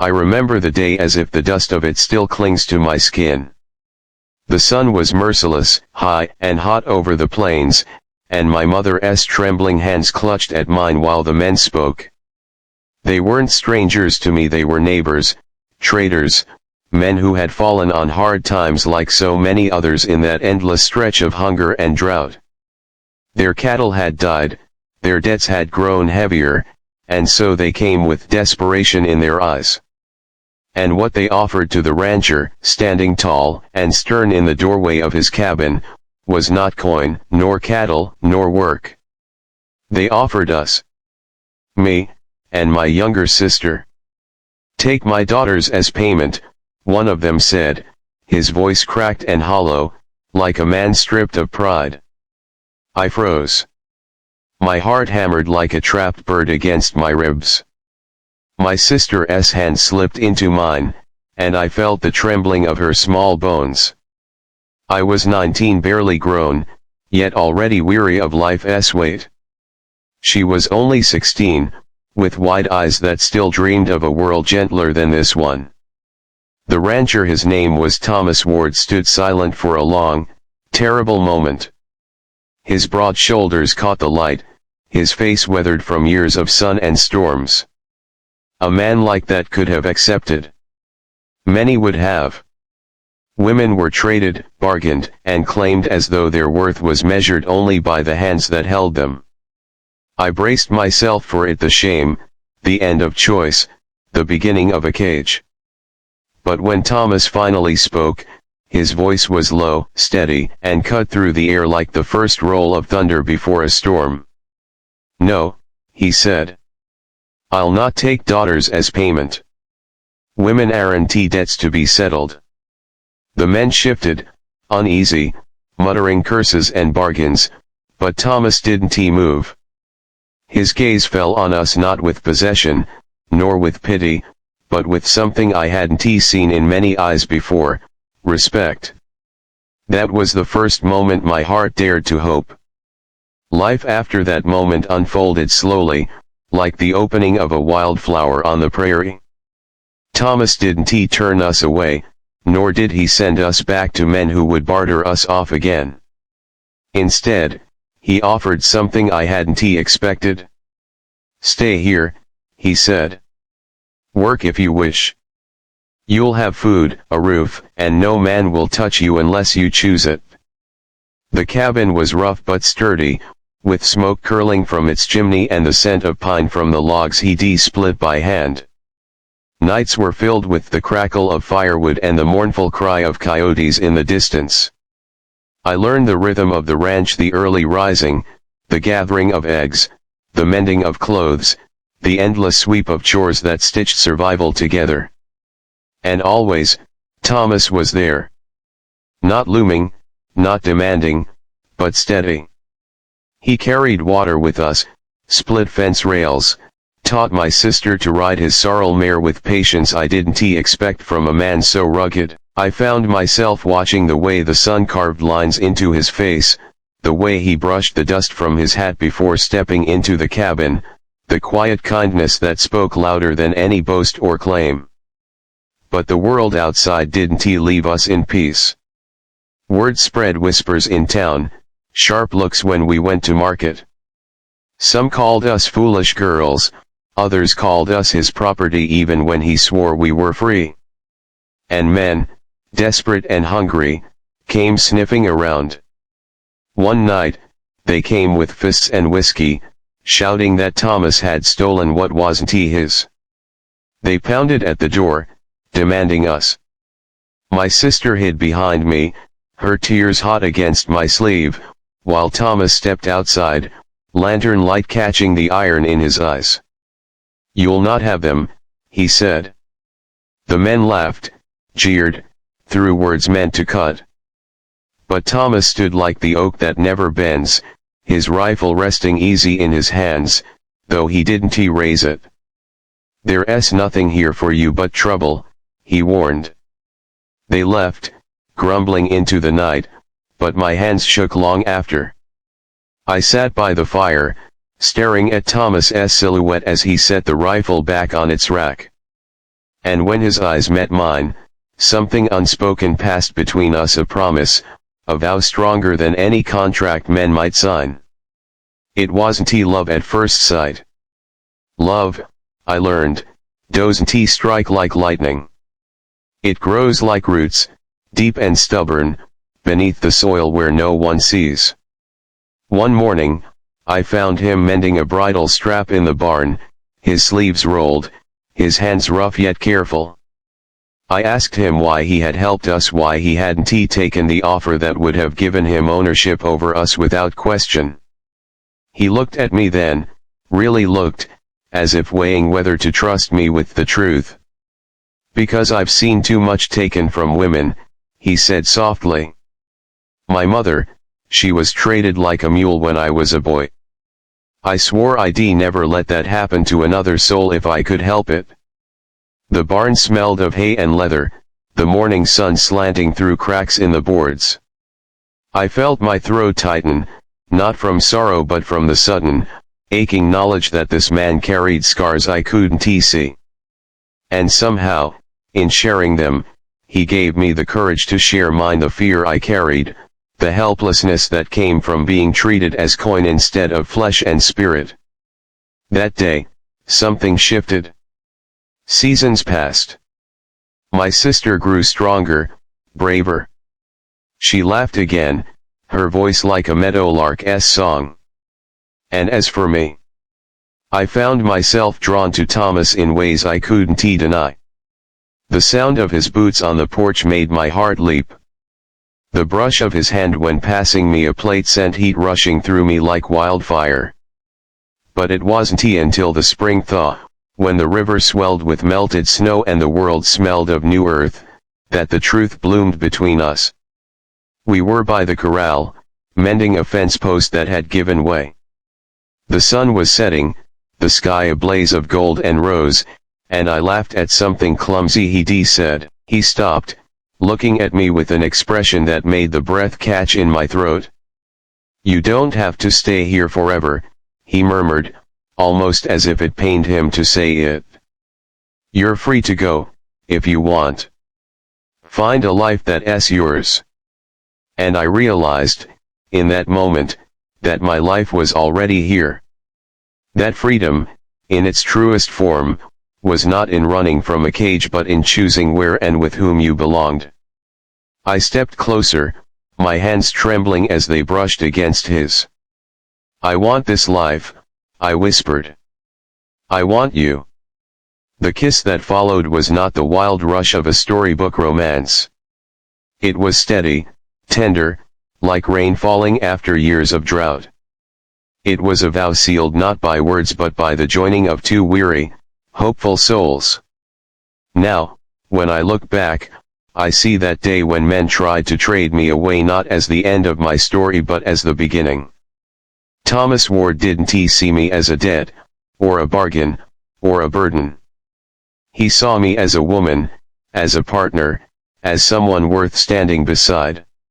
I remember the day as if the dust of it still clings to my skin. The sun was merciless, high and hot over the plains, and my mother's trembling hands clutched at mine while the men spoke. They weren't strangers to me, they were neighbors, traders, men who had fallen on hard times like so many others in that endless stretch of hunger and drought. Their cattle had died, their debts had grown heavier, and so they came with desperation in their eyes. And what they offered to the rancher, standing tall and stern in the doorway of his cabin, was not coin, nor cattle, nor work. They offered us, me, and my younger sister. "Take my daughters as payment," one of them said, his voice cracked and hollow, like a man stripped of pride. I froze. My heart hammered like a trapped bird against my ribs. My sister's hand slipped into mine, and I felt the trembling of her small bones. I was 19, barely grown, yet already weary of life's weight. She was only 16, with wide eyes that still dreamed of a world gentler than this one. The rancher, his name was Thomas Ward, stood silent for a long, terrible moment. His broad shoulders caught the light, his face weathered from years of sun and storms. A man like that could have accepted. Many would have. Women were traded, bargained, and claimed as though their worth was measured only by the hands that held them. I braced myself for it, the shame, the end of choice, the beginning of a cage. But when Thomas finally spoke, his voice was low, steady, and cut through the air like the first roll of thunder before a storm. "No," he said. "I'll not take daughters as payment. Women aren't debts to be settled." The men shifted, uneasy, muttering curses and bargains, but Thomas didn't move. His gaze fell on us not with possession, nor with pity, but with something I hadn't seen in many eyes before, respect. That was the first moment my heart dared to hope. Life after that moment unfolded slowly, like the opening of a wildflower on the prairie. Thomas didn't turn us away, nor did he send us back to men who would barter us off again. Instead, he offered something I hadn't expected. "Stay here," he said. "Work if you wish. You'll have food, a roof, and no man will touch you unless you choose it." The cabin was rough but sturdy, with smoke curling from its chimney and the scent of pine from the logs he'd split by hand. Nights were filled with the crackle of firewood and the mournful cry of coyotes in the distance. I learned the rhythm of the ranch: the early rising, the gathering of eggs, the mending of clothes, the endless sweep of chores that stitched survival together. And always, Thomas was there. Not looming, not demanding, but steady. He carried water with us, split fence rails, taught my sister to ride his sorrel mare with patience I didn't expect from a man so rugged. I found myself watching the way the sun carved lines into his face, the way he brushed the dust from his hat before stepping into the cabin, the quiet kindness that spoke louder than any boast or claim. But the world outside didn't leave us in peace. Word spread, whispers in town, sharp looks when we went to market. Some called us foolish girls, others called us his property even when he swore we were free. And men, desperate and hungry, came sniffing around. One night, they came with fists and whiskey, shouting that Thomas had stolen what wasn't his. They pounded at the door, demanding us. My sister hid behind me, her tears hot against my sleeve, while Thomas stepped outside, lantern light catching the iron in his eyes. "You'll not have them," he said. The men laughed, jeered, threw words meant to cut. But Thomas stood like the oak that never bends, his rifle resting easy in his hands, though he didn't raise it. "There's nothing here for you but trouble," he warned. They left, grumbling into the night, but my hands shook long after. I sat by the fire, staring at Thomas's silhouette as he set the rifle back on its rack. And when his eyes met mine, something unspoken passed between us, a promise, a vow stronger than any contract men might sign. It wasn't love at first sight. Love, I learned, doesn't strike like lightning. It grows like roots, deep and stubborn, beneath the soil where no one sees. One morning, I found him mending a bridle strap in the barn, his sleeves rolled, his hands rough yet careful. I asked him why he had helped us, why he hadn't taken the offer that would have given him ownership over us without question. He looked at me then, really looked, as if weighing whether to trust me with the truth. "Because I've seen too much taken from women," he said softly. "My mother, she was traded like a mule when I was a boy. I swore I'd never let that happen to another soul if I could help it." The barn smelled of hay and leather, the morning sun slanting through cracks in the boards. I felt my throat tighten, not from sorrow but from the sudden, aching knowledge that this man carried scars I couldn't see. And somehow, in sharing them, he gave me the courage to share mine, the fear I carried, the helplessness that came from being treated as coin instead of flesh and spirit. That day, something shifted. Seasons passed. My sister grew stronger, braver. She laughed again, her voice like a meadowlark's song. And as for me, I found myself drawn to Thomas in ways I couldn't deny. The sound of his boots on the porch made my heart leap. The brush of his hand when passing me a plate sent heat rushing through me like wildfire. But it wasn't until the spring thaw, when the river swelled with melted snow and the world smelled of new earth, that the truth bloomed between us. We were by the corral, mending a fence post that had given way. The sun was setting, the sky a blaze of gold and rose, and I laughed at something clumsy he said. He stopped, looking at me with an expression that made the breath catch in my throat. "You don't have to stay here forever," he murmured, almost as if it pained him to say it. "You're free to go, if you want. Find a life that's yours." And I realized, in that moment, that my life was already here. That freedom, in its truest form, was not in running from a cage but in choosing where and with whom you belonged. I stepped closer, my hands trembling as they brushed against his. "I want this life," I whispered. "I want you." The kiss that followed was not the wild rush of a storybook romance. It was steady, tender, like rain falling after years of drought. It was a vow sealed not by words but by the joining of two weary, hopeful souls. Now, when I look back, I see that day when men tried to trade me away not as the end of my story but as the beginning. Thomas Ward didn't see me as a debt, or a bargain, or a burden. He saw me as a woman, as a partner, as someone worth standing beside.